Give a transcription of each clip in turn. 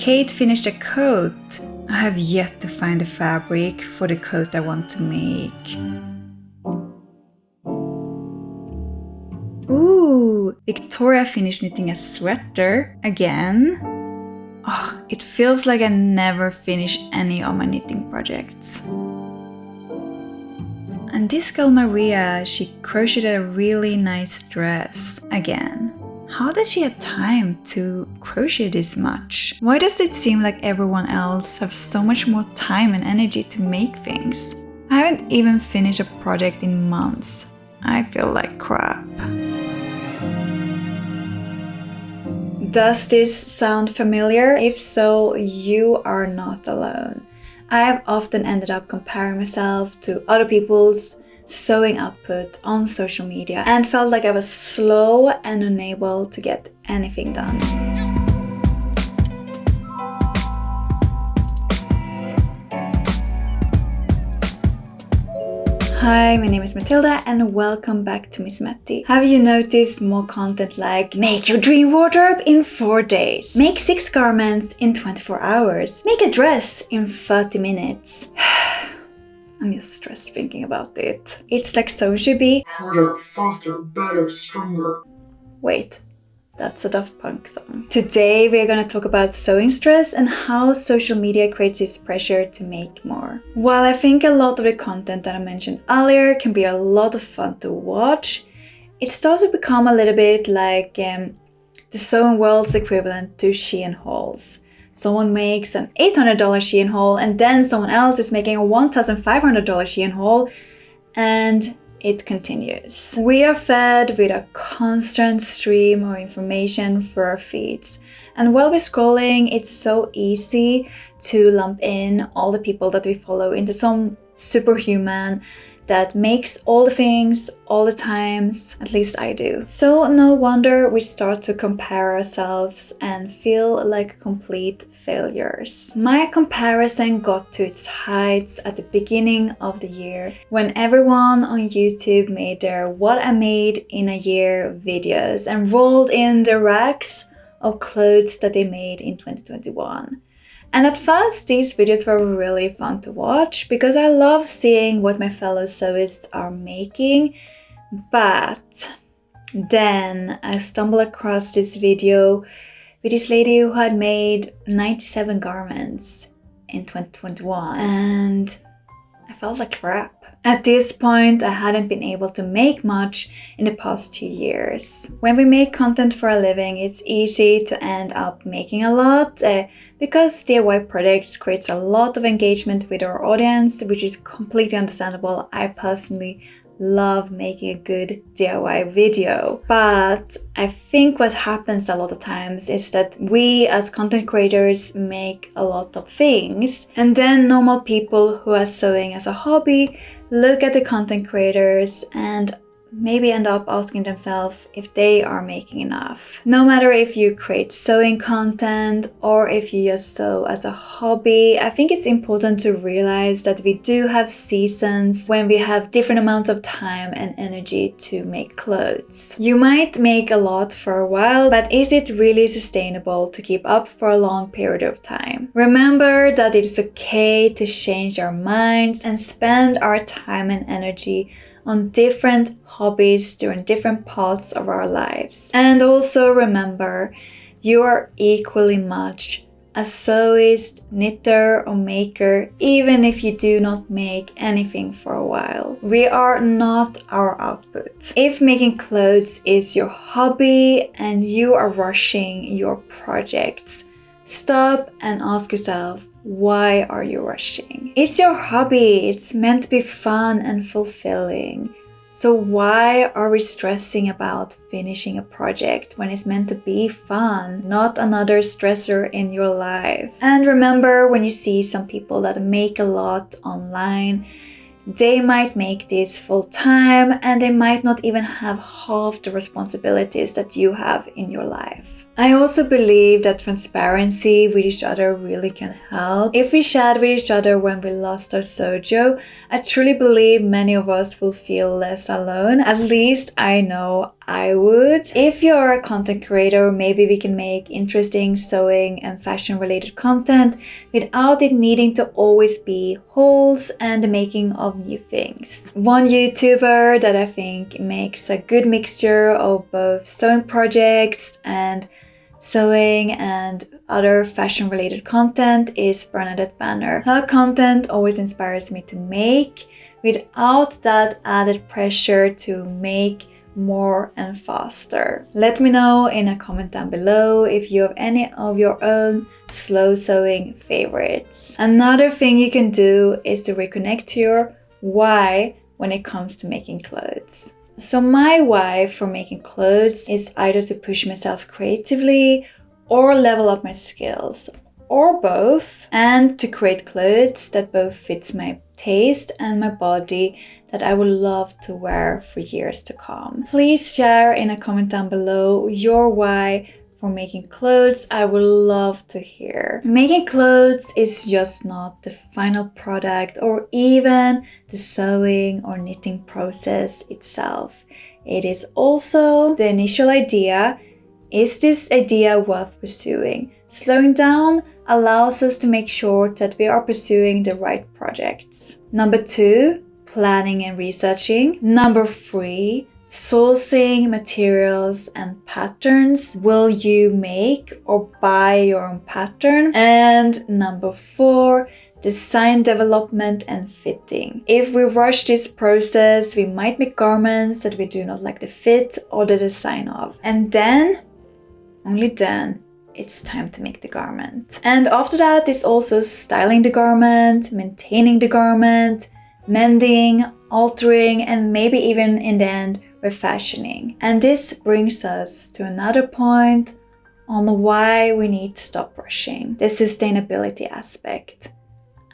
okay to finish the coat. I have yet to find the fabric for the coat I want to make. Ooh, Victoria finished knitting a sweater again. Oh, it feels like I never finish any of my knitting projects. And this girl Maria, she crocheted a really nice dress again. How does she have time to crochet this much? Why does it seem like everyone else has so much more time and energy to make things? I haven't even finished a project in months. I feel like crap. Does this sound familiar? If so, you are not alone. I have often ended up comparing myself to other people's sewing output on social media and felt like I was slow and unable to get anything done. Hi, my name is Matilda and welcome back to Miss Matti. Have you noticed more content like make your dream wardrobe in 4 days, make 6 garments in 24 hours, make a dress in 30 minutes? I'm just stressed thinking about it. It's like so should be harder, faster, better, stronger. Wait, that's a Daft Punk song. Today we're gonna talk about sewing stress and how social media creates this pressure to make more. While I think a lot of the content that I mentioned earlier can be a lot of fun to watch, it starts to become a little bit like the sewing world's equivalent to Shein hauls. Someone makes an $800 Shein haul and then someone else is making a $1,500 Shein haul, and it continues. We are fed with a constant stream of information through our feeds. And while we're scrolling, it's so easy to lump in all the people that we follow into some superhuman that makes all the things all the times. At least I do. So no wonder we start to compare ourselves and feel like complete failures. My comparison got to its heights at the beginning of the year when everyone on YouTube made their what I made in a year videos and rolled in the racks of clothes that they made in 2021. And at first, these videos were really fun to watch because I love seeing what my fellow sewists are making. But then I stumbled across this video with this lady who had made 97 garments in 2021, and I felt like crap. At this point, I hadn't been able to make much in the past 2 years. When we make content for a living, it's easy to end up making a lot because DIY projects creates a lot of engagement with our audience, which is completely understandable. I personally love making a good DIY video. But I think what happens a lot of times is that we as content creators make a lot of things, and then normal people who are sewing as a hobby look at the content creators and maybe end up asking themselves if they are making enough. No matter if you create sewing content or if you just sew as a hobby, I think it's important to realize that we do have seasons when we have different amounts of time and energy to make clothes. You might make a lot for a while, but is it really sustainable to keep up for a long period of time? Remember that it is okay to change our minds and spend our time and energy on different hobbies during different parts of our lives. And also remember, you are equally much a sewist, knitter or maker, even if you do not make anything for a while. We are not our output. If making clothes is your hobby and you are rushing your projects, stop and ask yourself, why are you rushing? It's your hobby. It's meant to be fun and fulfilling. So why are we stressing about finishing a project when it's meant to be fun, not another stressor in your life? And remember, when you see some people that make a lot online, they might make this full time and they might not even have half the responsibilities that you have in your life. I also believe that transparency with each other really can help. If we shared with each other when we lost our sojo, I truly believe many of us will feel less alone. At least I know I would. If you're a content creator, maybe we can make interesting sewing and fashion related content without it needing to always be hauls and the making of new things. One YouTuber that I think makes a good mixture of both sewing projects and sewing and other fashion related content is Bernadette Banner. Her content always inspires me to make without that added pressure to make more and faster. Let me know in a comment down below if you have any of your own slow sewing favorites. Another thing you can do is to reconnect to your why when it comes to making clothes. So my why for making clothes is either to push myself creatively or level up my skills, or both, and to create clothes that both fits my taste and my body that I would love to wear for years to come. Please share in a comment down below your why for making clothes. I would love to hear. Making clothes is just not the final product or even the sewing or knitting process itself. It is also the initial idea. Is this idea worth pursuing? Slowing down allows us to make sure that we are pursuing the right projects. Number 2, planning and researching. Number 3, sourcing materials and patterns. Will you make or buy your own pattern? And number 4, design development and fitting. If we rush this process, we might make garments that we do not like the fit or the design of. And then, only then, it's time to make the garment. And after that is also styling the garment, maintaining the garment, mending, altering, and maybe even in the end, refashioning. And this brings us to another point on why we need to stop rushing, the sustainability aspect.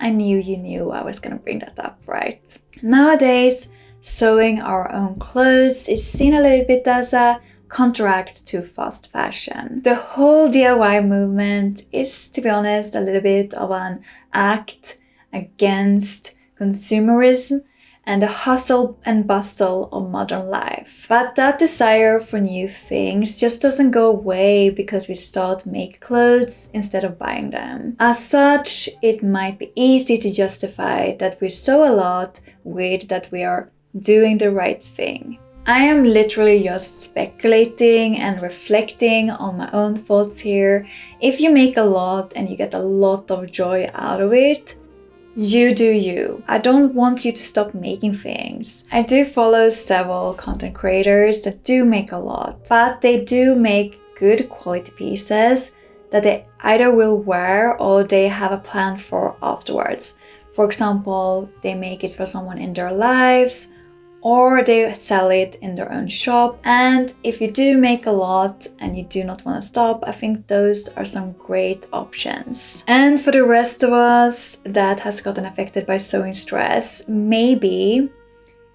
I knew you knew I was gonna bring that up, right? Nowadays, sewing our own clothes is seen a little bit as a counteract to fast fashion. The whole DIY movement is, to be honest, a little bit of an act against consumerism and the hustle and bustle of modern life. But that desire for new things just doesn't go away because we start to make clothes instead of buying them. As such, it might be easy to justify that we sew a lot with that we are doing the right thing. I am literally just speculating and reflecting on my own thoughts here. If you make a lot and you get a lot of joy out of it, you do you. I don't want you to stop making things. I do follow several content creators that do make a lot, but they do make good quality pieces that they either will wear or they have a plan for afterwards. For example, they make it for someone in their lives, or they sell it in their own shop. And if you do make a lot and you do not want to stop, I think those are some great options. And for the rest of us that has gotten affected by sewing stress, maybe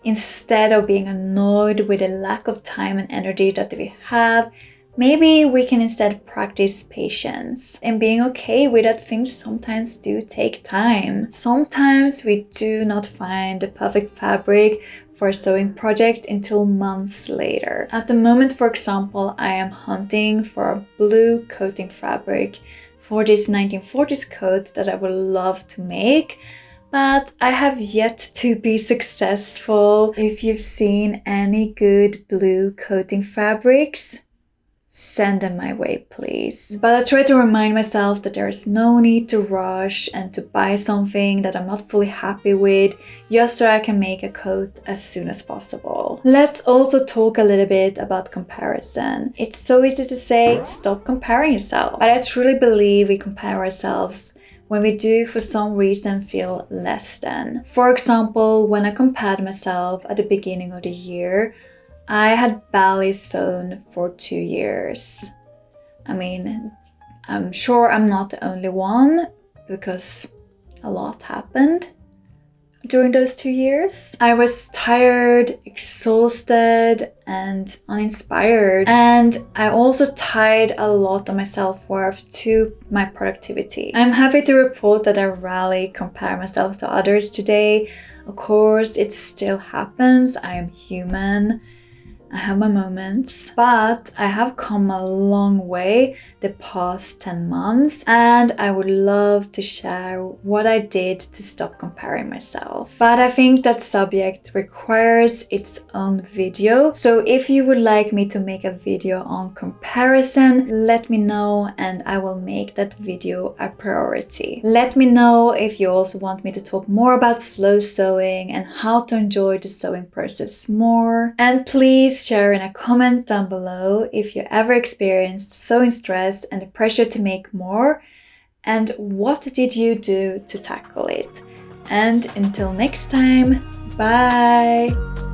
instead of being annoyed with the lack of time and energy that we have, maybe we can instead practice patience and being okay with that things sometimes do take time. Sometimes we do not find the perfect fabric for a sewing project until months later. At the moment, for example, I am hunting for a blue coating fabric for this 1940s coat that I would love to make, but I have yet to be successful. If you've seen any good blue coating fabrics, send them my way, please. But I try to remind myself that there is no need to rush and to buy something that I'm not fully happy with just so I can make a coat as soon as possible. Let's also talk a little bit about comparison. It's so easy to say, stop comparing yourself. But I truly believe we compare ourselves when we do for some reason feel less than. For example, when I compared myself at the beginning of the year, I had barely sewn for 2 years. I mean, I'm sure I'm not the only one because a lot happened during those 2 years. I was tired, exhausted, and uninspired. And I also tied a lot of my self-worth to my productivity. I'm happy to report that I rarely compare myself to others today. Of course, it still happens. I am human. I have my moments, but I have come a long way the past 10 months, and I would love to share what I did to stop comparing myself. But I think that subject requires its own video, so if you would like me to make a video on comparison, let me know and I will make that video a priority. Let me know if you also want me to talk more about slow sewing and how to enjoy the sewing process more. And please share in a comment down below if you ever experienced sewing stress and the pressure to make more, and what did you do to tackle it. And until next time, bye!